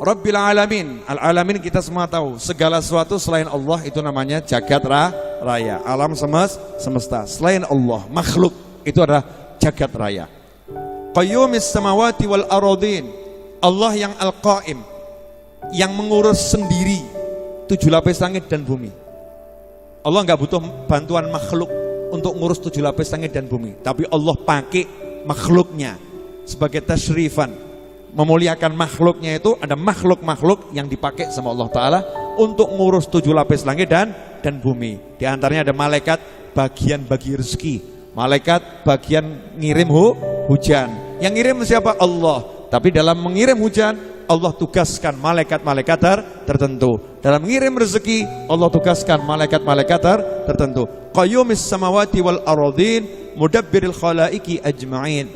Rabbil alamin. Al-alamin kita semua tahu, segala sesuatu selain Allah itu namanya jagat raya. Alam semesta. Selain Allah, makhluk itu adalah jagat raya. Qayyumis samawati wal aradin. Allah yang al-qaim, yang mengurus sendiri 7 lapis langit dan bumi. Allah nggak butuh bantuan makhluk untuk ngurus 7 lapis langit dan bumi, tapi Allah pakai makhluknya sebagai tasyrifan, memuliakan makhluknya. Itu ada makhluk-makhluk yang dipakai sama Allah Ta'ala untuk ngurus 7 lapis langit dan bumi. Di antaranya ada malaikat bagian bagi rezeki, malaikat bagian ngirim hujan. Yang ngirim siapa? Allah. Tapi dalam mengirim hujan, Allah tugaskan malaikat-malaikat tertentu. Dalam mengirim rezeki, Allah tugaskan malaikat-malaikat tertentu. Qayyumis samawati wal aradin mudabbiril khalaiki ajma'in.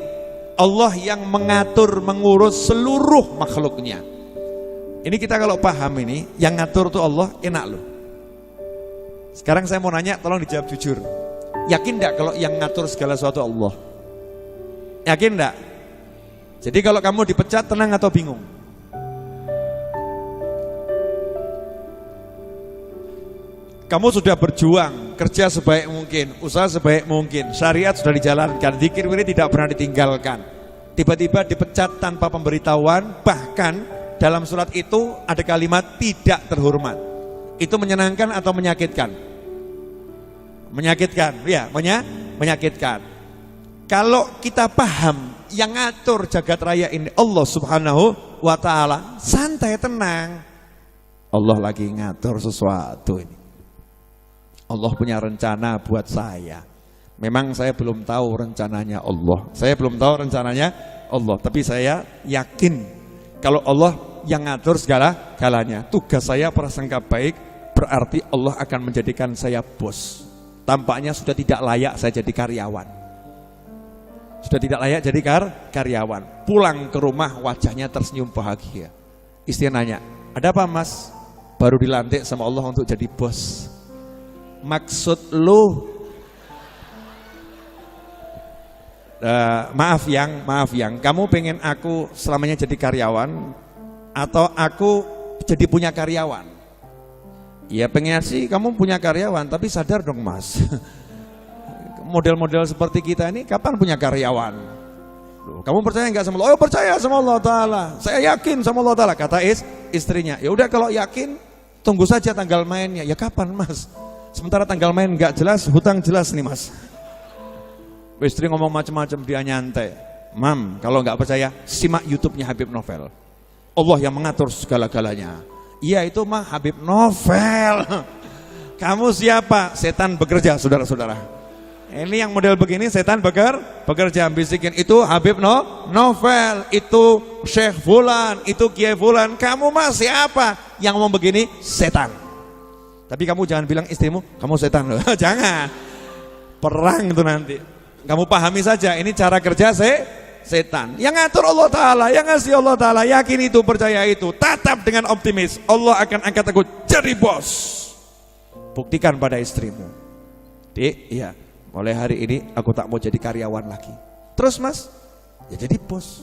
Allah yang mengatur, mengurus seluruh makhluknya. Ini kita kalau paham ini, yang ngatur tuh Allah, enak loh. Sekarang saya mau nanya, tolong dijawab jujur. Yakin enggak kalau yang ngatur segala sesuatu Allah? Yakin enggak? Jadi kalau kamu dipecat, tenang atau bingung? Kamu sudah berjuang, kerja sebaik mungkin, usaha sebaik mungkin, syariat sudah dijalankan, zikir wirid tidak pernah ditinggalkan. Tiba-tiba dipecat tanpa pemberitahuan, bahkan dalam surat itu ada kalimat tidak terhormat. Itu menyenangkan atau menyakitkan? Menyakitkan, ya, menyakitkan. Kalau kita paham yang ngatur jagat raya ini Allah Subhanahu wa Ta'ala, santai, tenang. Allah lagi ngatur sesuatu ini. Allah punya rencana buat saya. Memang saya belum tahu rencananya Allah. Saya belum tahu rencananya Allah, tapi saya yakin kalau Allah yang ngatur segala-galanya. Tugas saya prasangka baik, berarti Allah akan menjadikan saya bos. Tampaknya sudah tidak layak saya jadi karyawan. Sudah tidak layak jadi karyawan. Pulang ke rumah wajahnya tersenyum bahagia. Istri nanya, ada apa mas? Baru dilantik sama Allah untuk jadi bos. Maksud lu? Maaf yang, kamu pengen aku selamanya jadi karyawan atau aku jadi punya karyawan? Ya pengen sih kamu punya karyawan, tapi sadar dong mas. Model-model seperti kita ini kapan punya karyawan? Loh, kamu percaya nggak sama Allah? Oh percaya sama Allah Ta'ala. Saya yakin sama Allah Ta'ala. Kata istrinya, ya udah kalau yakin tunggu saja tanggal mainnya. Ya kapan mas? Sementara tanggal main nggak jelas, hutang jelas nih mas. Istri ngomong macam-macam, dia nyantai. Mam, kalau nggak percaya simak YouTube-nya Habib Novel. Allah yang mengatur segala-galanya. Iya itu mah Habib Novel. Kamu siapa? Setan bekerja saudara-saudara. Ini yang model begini setan bekerja, bisikin itu Habib Novel, itu Syekh Fulan, itu Kiai Fulan. Kamu mah siapa? Yang ngomong begini setan. Tapi kamu jangan bilang istrimu kamu setan loh. Jangan. Perang itu nanti. Kamu pahami saja ini cara kerja setan. Yang ngatur Allah Ta'ala, yang ngasih Allah Ta'ala. Yakin itu, percaya itu. Tatap dengan optimis. Allah akan angkat aku jadi bos. Buktikan pada istrimu. Dik, iya. Mulai hari ini aku tak mau jadi karyawan lagi. Terus mas, ya jadi bos.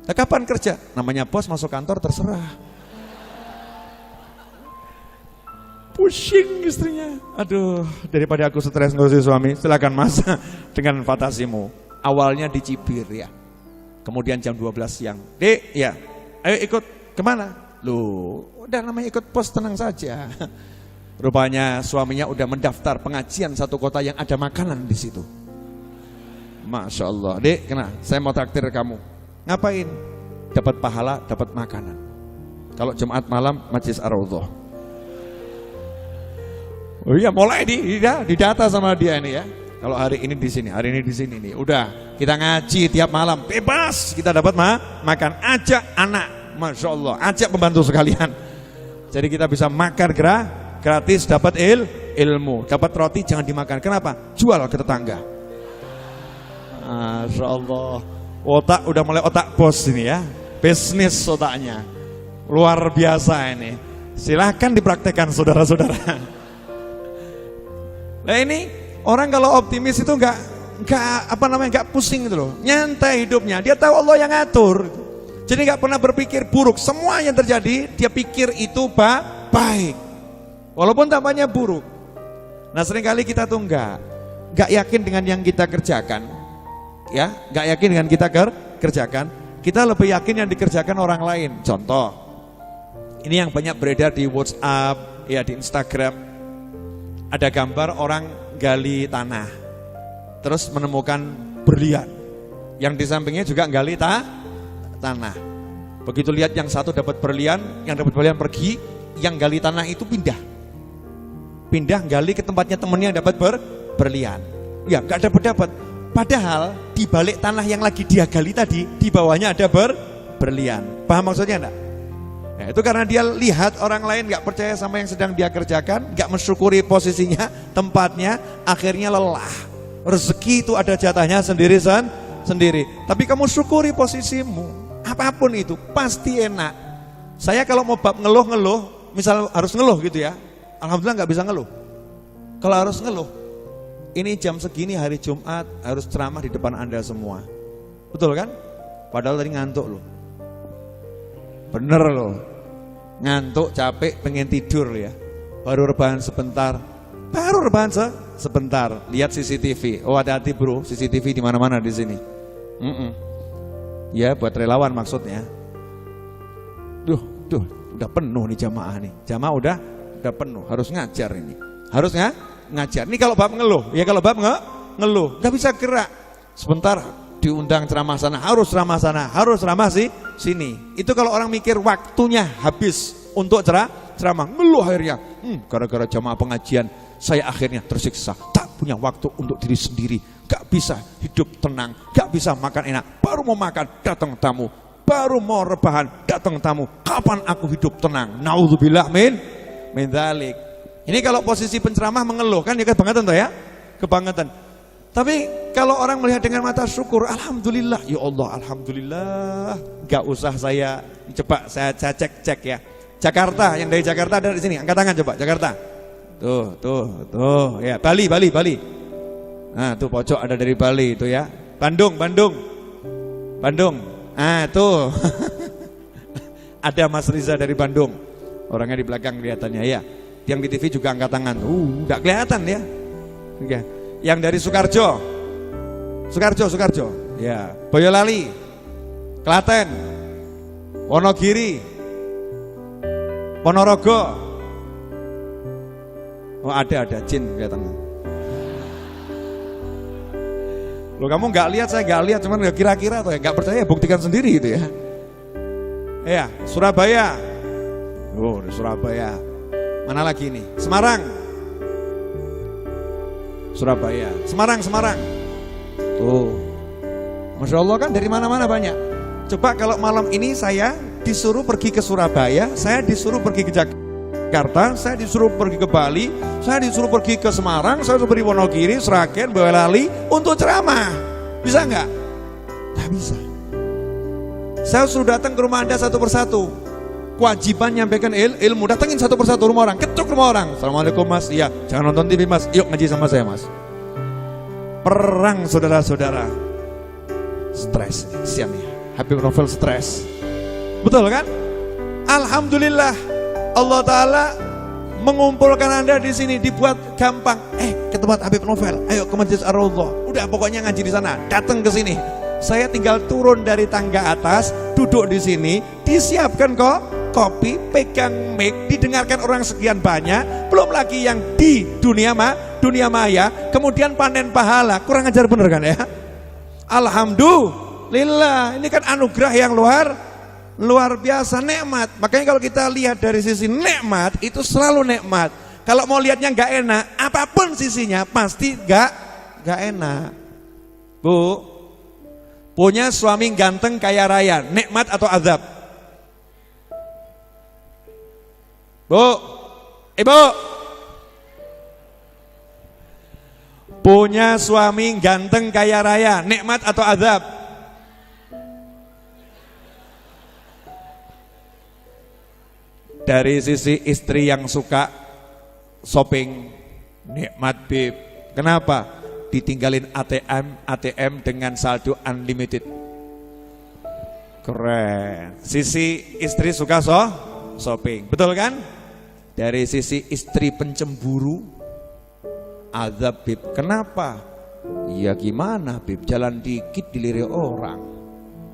Nah, kapan kerja? Namanya bos masuk kantor terserah. Pusing istrinya. Aduh, daripada aku stres ngurusin suami, silakan mas dengan fantasimu. Awalnya dicibir ya. Kemudian jam 12 siang. Dek, ya. Ayo ikut kemana? Loh, udah namanya ikut bos, tenang saja. Rupanya suaminya udah mendaftar pengajian satu kota yang ada makanan di situ. Masya Allah. Dek, kena, saya mau traktir kamu. Ngapain? Dapat pahala, dapat makanan. Kalau Jumat malam Majlis Ar-Raudhah. Oh iya, mulai didata sama dia ini ya. Kalau hari ini di sini, hari ini di sini nih. Udah, kita ngaji tiap malam, bebas kita dapat makan. Ajak anak, Masya Allah, ajak pembantu sekalian. Jadi kita bisa makan gratis, dapat ilmu, dapat roti jangan dimakan. Kenapa? Jual ke tetangga. Masya Allah. Otak udah mulai otak bos ini ya. Bisnis otaknya. Luar biasa ini. Silahkan dipraktekkan saudara-saudara. Nah ini orang kalau optimis itu nggak pusing gitu loh. Nyantai hidupnya. Dia tahu Allah yang ngatur. Jadi nggak pernah berpikir buruk. Semua yang terjadi dia pikir itu baik, walaupun tampaknya buruk. Nah seringkali kita tuh nggak yakin dengan yang kita kerjakan, ya, nggak yakin dengan kita kerjakan. Kita lebih yakin yang dikerjakan orang lain. Contoh, ini yang banyak beredar di WhatsApp, ya di Instagram. Ada gambar orang gali tanah, terus menemukan berlian. Yang di sampingnya juga gali tanah. Begitu lihat yang satu dapat berlian, yang dapat berlian pergi, yang gali tanah itu pindah gali ke tempatnya temennya yang dapat berlian. Ya gak dapat. Padahal di balik tanah yang lagi dia gali tadi, di bawahnya ada berlian. Paham maksudnya enggak? Ya, itu karena dia lihat orang lain gak percaya sama yang sedang dia kerjakan, gak mensyukuri posisinya, tempatnya, akhirnya lelah. Rezeki itu ada jatahnya sendiri. Tapi kamu syukuri posisimu, apapun itu pasti enak. Saya kalau mau bab ngeluh, misal harus ngeluh gitu ya, alhamdulillah gak bisa ngeluh. Kalau harus ngeluh, ini jam segini hari Jumat harus ceramah di depan Anda semua. Betul kan? Padahal tadi ngantuk loh. Bener loh. Ngantuk, capek, pengen tidur ya. Baru rebahan sebentar. Lihat CCTV. Oh hati-hati bro, CCTV di mana-mana di sini. Ya buat relawan maksudnya. Duh, udah penuh nih jamaah nih. Jamaah udah penuh, harus ngajar ini. Harus ngajar. Ini kalau bab ngeluh, ya kalau bab ngeluh, nggak bisa gerak. Sebentar diundang ceramah sana, harus ceramah sini. Itu kalau orang mikir waktunya habis untuk ceramah, ngeluh akhirnya. Gara-gara jamaah pengajian, saya akhirnya tersiksa. Tak punya waktu untuk diri sendiri, gak bisa hidup tenang, gak bisa makan enak. Baru mau makan, datang tamu. Baru mau rebahan, datang tamu. Kapan aku hidup tenang? Naudzubillah min dzalik. Ini kalau posisi penceramah mengeluh kan ya kebangetan toh ya? Kebangetan. Tapi kalau orang melihat dengan mata syukur, alhamdulillah, ya Allah, alhamdulillah. Gak usah saya cek ya. Jakarta, yang dari Jakarta ada di sini, angkat tangan coba, Jakarta. Tuh, ya, Bali. Nah, tuh pojok ada dari Bali itu ya. Bandung. Ah, tuh. Ada Mas Riza dari Bandung. Orangnya di belakang kelihatannya ya. Yang di TV juga angkat tangan. Enggak kelihatan ya. Oke. Yang dari Sukarjo. Ya, Boyolali. Klaten. Wonogiri. Ponorogo. Oh, ada Jin kelihatannya. Loh kamu nggak lihat, saya nggak lihat, cuman nggak kira-kira atau ya nggak percaya, buktikan sendiri gitu ya. Ya, Surabaya. Oh, di Surabaya. Mana lagi nih? Semarang. Surabaya. Semarang. Tuh. Masya Allah kan dari mana-mana banyak. Coba kalau malam ini saya disuruh pergi ke Surabaya, saya disuruh pergi ke Jakarta, saya disuruh pergi ke Bali, saya disuruh pergi ke Semarang, saya disuruh pergi Wonogiri, Sragen, Boyolali untuk ceramah. Bisa nggak? Nggak bisa. Saya suruh datang ke rumah Anda satu persatu. Kewajiban nyampaikan ilmu, datengin satu persatu rumah orang, ketuk rumah orang. Assalamualaikum mas, iya, jangan nonton TV mas, yuk ngaji sama saya mas. Perang saudara-saudara. Stres, sian ya. Habib Novel stres. Betul kan? Alhamdulillah Allah Ta'ala mengumpulkan Anda di sini, dibuat gampang. Ke tempat Habib Novel, ayo ke Masjid Ar-Raudhah. Udah pokoknya ngaji di sana, datang ke sini. Saya tinggal turun dari tangga atas, duduk di sini, disiapkan kok kopi, pegang mic, didengarkan orang sekian banyak, belum lagi yang di dunia maya, kemudian panen pahala. Kurang ajar bener kan ya? Alhamdulillah, ini kan anugerah yang luar biasa, nikmat. Makanya kalau kita lihat dari sisi nikmat, itu selalu nikmat. Kalau mau lihatnya nggak enak, apapun sisinya pasti nggak enak. Bu, punya suami ganteng kaya raya, nikmat atau azab? Bu, ibu, punya suami ganteng kaya raya, nikmat atau azab? Dari sisi istri yang suka shopping, nikmat bib. Kenapa? Ditinggalin ATM dengan saldo unlimited. Keren. Sisi istri suka shopping, betul kan? Dari sisi istri pencemburu, azab Bib. Kenapa? Ya gimana Bib, jalan dikit dilirik orang,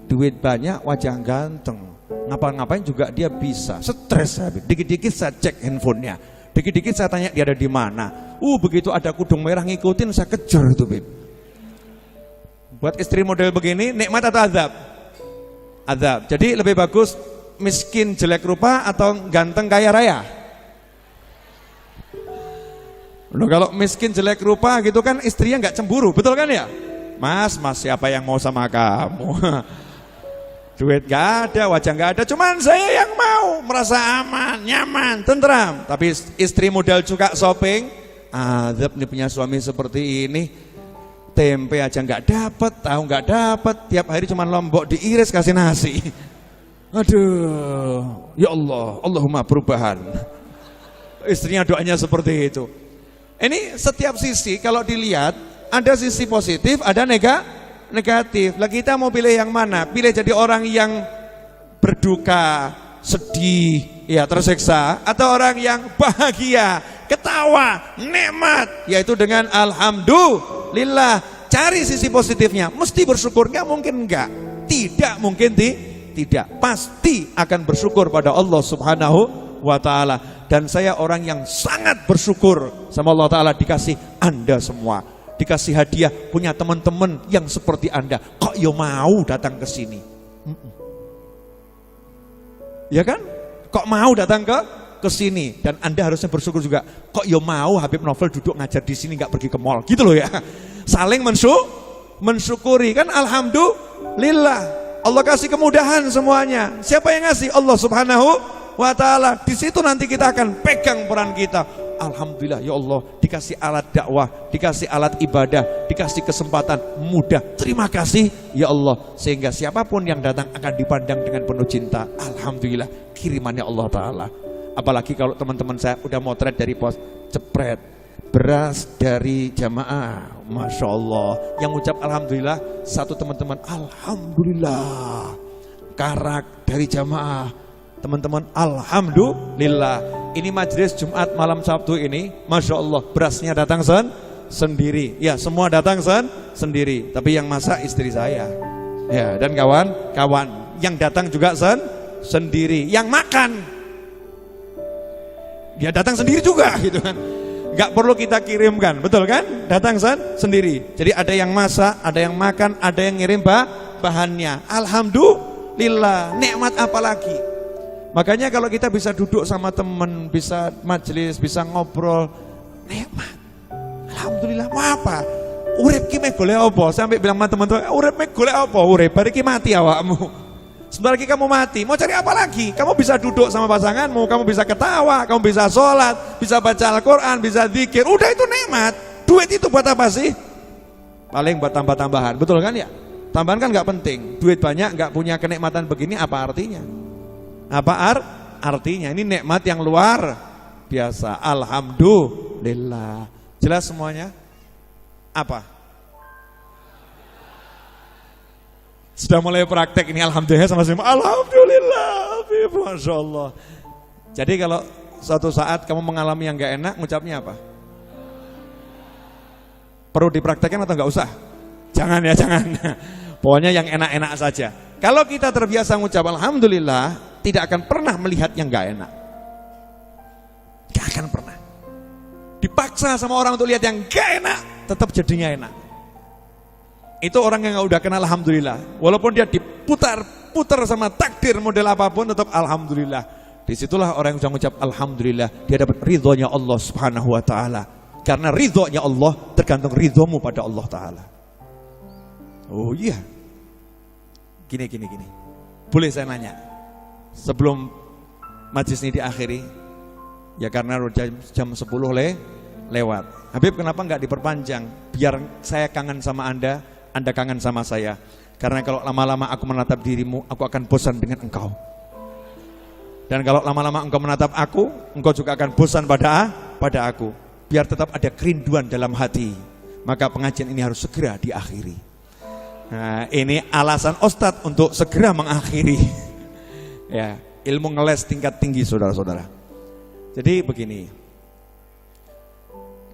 duit banyak, wajah ganteng, ngapa-ngapain juga dia bisa. Stres Bib, dikit-dikit saya cek handphonenya, dikit-dikit saya tanya dia ada di mana. Begitu ada kudung merah ngikutin, saya kejar itu Bib. Buat istri model begini, nikmat atau azab? Azab. Jadi lebih bagus miskin jelek rupa atau ganteng kaya raya? Loh, kalau miskin jelek rupa gitu kan istrinya nggak cemburu, betul kan ya? Mas siapa yang mau sama kamu? Duit gak ada, wajah gak ada, cuman saya yang mau, merasa aman, nyaman, tentram. Tapi istri modal juga shopping, azab nih punya suami seperti ini. Tempe aja nggak dapat, tahu nggak dapat, tiap hari cuma lombok diiris kasih nasi. Aduh, ya Allah, Allahumma perubahan. Istrinya doanya seperti itu. Ini setiap sisi kalau dilihat ada sisi positif, ada negatif. Lah kita mau pilih yang mana? Pilih jadi orang yang berduka, sedih, ya tersiksa, atau orang yang bahagia, ketawa, nikmat, yaitu dengan alhamdulillah. Cari sisi positifnya, mesti bersyukur. Nggak mungkin enggak, tidak mungkin tidak, pasti akan bersyukur pada Allah Subhanahu wa ta'ala. Dan saya orang yang sangat bersyukur sama Allah ta'ala dikasih Anda semua, dikasih hadiah punya teman-teman yang seperti Anda. Kok ya mau datang ke sini? Ya kan? Kok mau datang ke sini? Dan Anda harusnya bersyukur juga. Kok ya mau Habib Novel duduk ngajar di sini, nggak pergi ke mall, gitu loh ya. Saling mensyukuri kan, alhamdulillah. Allah kasih kemudahan semuanya. Siapa yang ngasih? Allah Subhanahu wa ta'ala. Di situ nanti kita akan pegang peran kita. Alhamdulillah ya Allah, dikasih alat dakwah, dikasih alat ibadah, dikasih kesempatan mudah. Terima kasih ya Allah, sehingga siapapun yang datang akan dipandang dengan penuh cinta. Alhamdulillah, kirimannya Allah ta'ala. Apalagi kalau teman-teman saya udah motret dari pos, jepret beras dari jamaah, Masya Allah. Yang ucap alhamdulillah satu teman-teman, alhamdulillah. Karak dari jamaah, teman-teman, alhamdulillah. Ini majelis Jumat malam Sabtu ini, Masya Allah, berasnya datang sendiri. Ya, semua datang sendiri. Tapi yang masak istri saya, ya, dan kawan-kawan. Yang datang juga sendiri. Yang makan, dia datang sendiri juga, gitu kan. Gak perlu kita kirimkan, betul kan? Datang sendiri. Jadi ada yang masak, ada yang makan, ada yang ngirim bahannya. Alhamdulillah, nikmat apa lagi? Makanya kalau kita bisa duduk sama teman, bisa majelis, bisa ngobrol, nikmat. Alhamdulillah. Mau apa? Urip ki meh golek apa? Sampai bilang sama teman-teman, urip meh golek apa? Urip bar iki mati awakmu. Sebentar lagi kamu mati, mau cari apa lagi? Kamu bisa duduk sama pasanganmu, kamu bisa ketawa, kamu bisa sholat, bisa baca Al-Quran, bisa zikir. Udah itu nikmat. Duit itu buat apa sih? Paling buat tambah-tambahan, betul kan ya? Tambahan kan gak penting. Duit banyak gak punya kenikmatan begini, apa artinya? Apa artinya? Ini nikmat yang luar biasa. Alhamdulillah. Jelas semuanya? Apa? Sudah mulai praktek ini, alhamdulillah sama-sama. Alhamdulillah, Masya Allah. Jadi kalau suatu saat kamu mengalami yang gak enak, ngucapnya apa? Perlu dipraktekkan atau gak usah? Jangan ya, jangan. Pokoknya yang enak-enak saja. Kalau kita terbiasa ngucap alhamdulillah, tidak akan pernah melihat yang gak enak. Gak akan pernah. Dipaksa sama orang untuk lihat yang gak enak, tetap jadinya enak. Itu orang yang udah kenal alhamdulillah. Walaupun dia diputar-putar sama takdir model apapun, tetap alhamdulillah. Disitulah orang yang mengucap alhamdulillah, dia dapat ridhonya Allah Subhanahu wa ta'ala. Karena ridhonya Allah tergantung ridhomu pada Allah ta'ala. Oh iya. Gini. Boleh saya nanya? Sebelum majlis ini diakhiri, ya karena jam 10 lewat. Habib, kenapa nggak diperpanjang? Biar saya kangen sama Anda kangen sama saya. Karena kalau lama-lama aku menatap dirimu, aku akan bosan dengan engkau. Dan kalau lama-lama engkau menatap aku, engkau juga akan bosan pada aku. Biar tetap ada kerinduan dalam hati. Maka pengajian ini harus segera diakhiri. Nah, ini alasan Ustadz untuk segera mengakhiri ya, ilmu ngeles tingkat tinggi saudara-saudara. Jadi begini,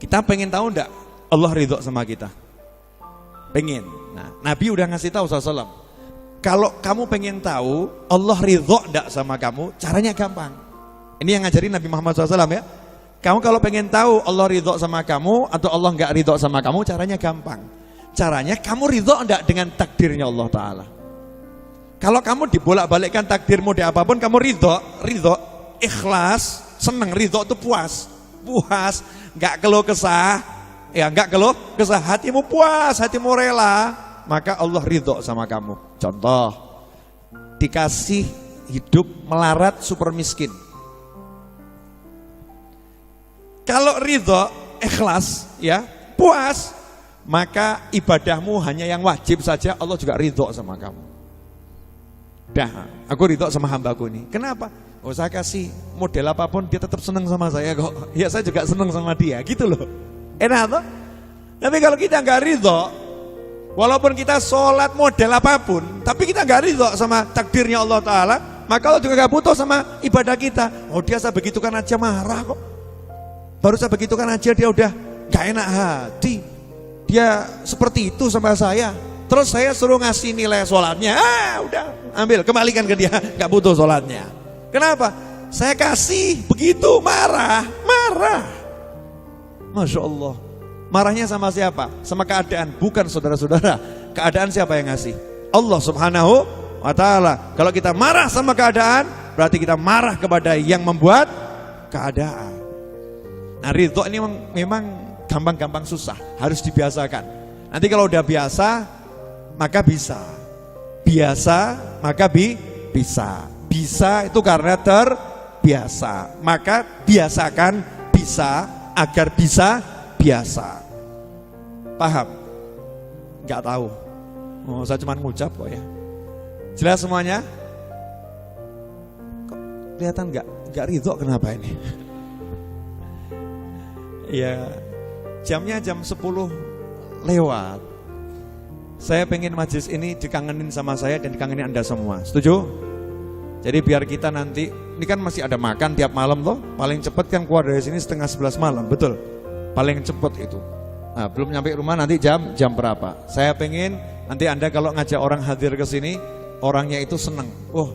kita pengen tahu enggak Allah ridho sama kita? Pengen. Nah, Nabi udah ngasih tahu SAW, kalau kamu pengen tahu Allah ridho enggak sama kamu, caranya gampang. Ini yang ngajarin Nabi Muhammad SAW ya. Kamu kalau pengen tahu Allah ridho sama kamu atau Allah enggak ridho sama kamu, caranya gampang. Caranya kamu ridho enggak dengan takdirnya Allah Ta'ala. Kalau kamu dibolak-balikkan takdir model apapun, kamu ridho, ikhlas, seneng, ridho itu puas, enggak keluh kesah, ya enggak keluh kesah, hatimu puas, hatimu rela, maka Allah ridho sama kamu. Contoh, dikasih hidup melarat super miskin. Kalau ridho, ikhlas, ya puas, maka ibadahmu hanya yang wajib saja, Allah juga ridho sama kamu. Dah, aku ridho sama hambaku ini. Kenapa? Oh, saya kasih model apapun dia tetap senang sama saya kok. Ya saya juga senang sama dia, gitu loh. Enak toh? Tapi kalau kita nggak ridho, walaupun kita sholat model apapun, tapi kita nggak ridho sama takdirnya Allah Ta'ala, maka Allah juga nggak butuh sama ibadah kita. Oh, dia saya begitukan aja marah kok. Baru saya begitukan aja dia udah nggak enak hati. Dia seperti itu sama saya. Terus saya suruh ngasih nilai sholatnya, udah ambil, kembalikan ke dia, nggak butuh sholatnya. Kenapa? Saya kasih begitu marah. Masya Allah. Marahnya sama siapa? Sama keadaan, bukan saudara-saudara. Keadaan siapa yang ngasih? Allah Subhanahu wa Ta'ala. Kalau kita marah sama keadaan, berarti kita marah kepada yang membuat keadaan. Nah, ridho ini memang gampang-gampang susah, harus dibiasakan. Nanti kalau udah biasa, maka bisa. Biasa, maka bisa. Bisa itu karena terbiasa. Maka biasakan bisa agar bisa biasa. Paham? Enggak tahu. Oh, saya cuma ngucap kok ya. Jelas semuanya? Kok kelihatan enggak ridho kenapa ini? Ya, jamnya jam 10 lewat. Saya pengen majelis ini dikangenin sama saya dan dikangenin Anda semua. Setuju? Jadi biar kita nanti, ini kan masih ada makan tiap malam loh. Paling cepat kan keluar dari sini 10:30 malam, betul? Paling cepat itu. Nah, belum nyampe rumah nanti jam berapa? Saya pengen nanti Anda kalau ngajak orang hadir ke sini, orangnya itu seneng. Oh,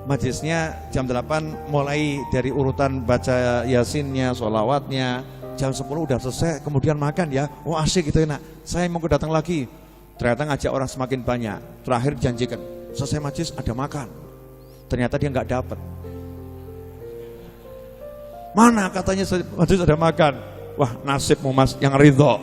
majelisnya jam 8 mulai dari urutan baca yasinnya, sholawatnya. Jam 10 udah selesai, kemudian makan ya. Oh asik gitu enak. Saya mau datang lagi. Ternyata ngajak orang semakin banyak. Terakhir janjikan, selesai majelis ada makan. Ternyata dia nggak dapat. Mana katanya majelis ada makan. Wah nasibmu mas yang ridho.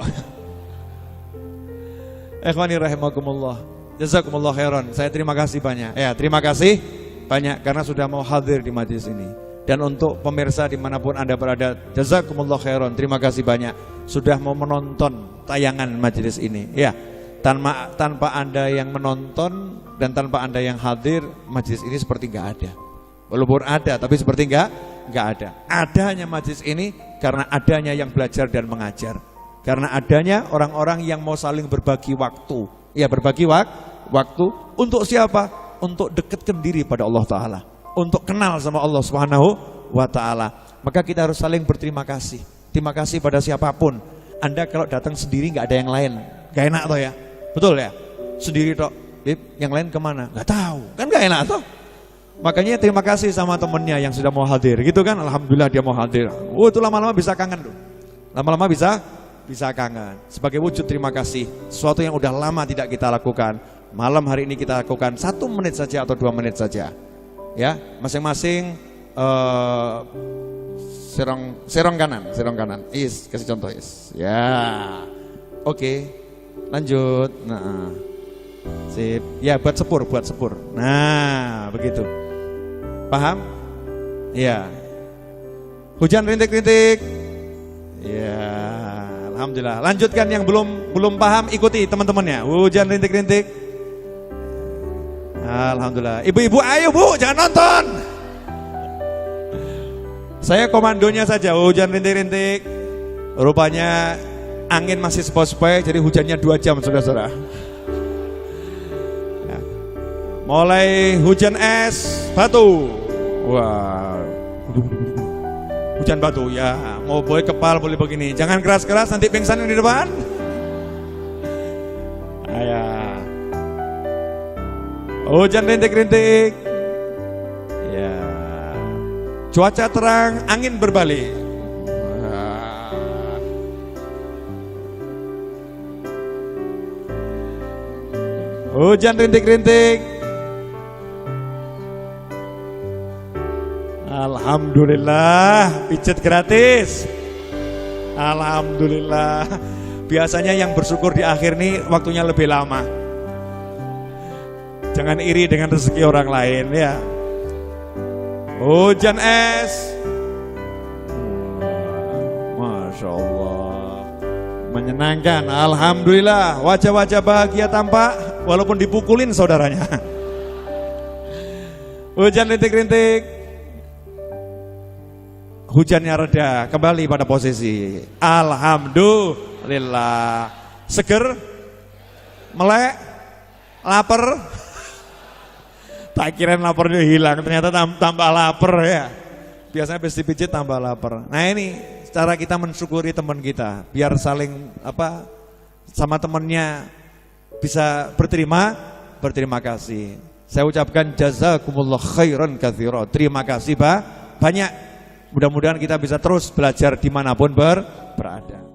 Ikhwani rahimakumullah. Jazakumullah khairan. Saya terima kasih banyak. Ya terima kasih banyak karena sudah mau hadir di majelis ini. Dan untuk pemirsa dimanapun Anda berada, jazakumullah khairan, terima kasih banyak sudah mau menonton tayangan majelis ini. Ya, tanpa Anda yang menonton dan tanpa Anda yang hadir, majelis ini seperti nggak ada. Walaupun ada, tapi seperti nggak ada. Adanya majelis ini karena adanya yang belajar dan mengajar. Karena adanya orang-orang yang mau saling berbagi waktu. Ya, berbagi waktu untuk siapa? Untuk dekatkan diri pada Allah Ta'ala. Untuk kenal sama Allah Subhanahu wa Ta'ala. Maka kita harus saling berterima kasih. Terima kasih pada siapapun. Anda kalau datang sendiri nggak ada yang lain, nggak enak toh ya, betul ya? Sendiri toh, yang lain kemana? Nggak tahu, kan nggak enak toh. Makanya terima kasih sama temennya yang sudah mau hadir, gitu kan? Alhamdulillah dia mau hadir. Oh itu lama-lama bisa kangen tuh, lama-lama bisa kangen. Sebagai wujud terima kasih, sesuatu yang udah lama tidak kita lakukan, malam hari ini kita lakukan 1 menit saja atau 2 menit saja. Ya, masing-masing serong kanan. Kasih contoh ya. Oke. Lanjut. Nah. Sip. Ya, buat sepur. Nah, begitu. Paham? Ya. Hujan rintik-rintik. Ya, alhamdulillah. Lanjutkan yang belum paham, ikuti teman-temannya. Hujan rintik-rintik. Alhamdulillah. Ibu-ibu ayo Bu, jangan nonton. Saya komandonya saja, hujan rintik-rintik. Rupanya angin masih sepoi-sepoi, jadi hujannya 2 jam saudara-saudara. Mulai hujan es batu. Wah. Hujan batu ya. Mau boleh kepal boleh begini. Jangan keras-keras nanti pingsan yang di depan. Ayah. Hujan rintik-rintik. Ya. Cuaca terang, angin berbalik. Hujan rintik-rintik. Alhamdulillah, pijet gratis. Alhamdulillah. Biasanya yang bersyukur di akhir nih waktunya lebih lama. Jangan iri dengan rezeki orang lain ya. Hujan es. Masya Allah. Menyenangkan, alhamdulillah. Wajah-wajah bahagia tampak walaupun dipukulin saudaranya. Hujan rintik-rintik. Hujannya reda, kembali pada posisi. Alhamdulillah. Seger, melek, lapar. Tak kirain laparnya hilang, ternyata tambah lapar ya. Biasanya habis dipijit tambah lapar. Nah ini cara kita mensyukuri teman kita, biar saling sama temannya bisa berterima kasih. Saya ucapkan jazakumullah khairan katsira. Terima kasih banyak. Mudah-mudahan kita bisa terus belajar dimanapun berada.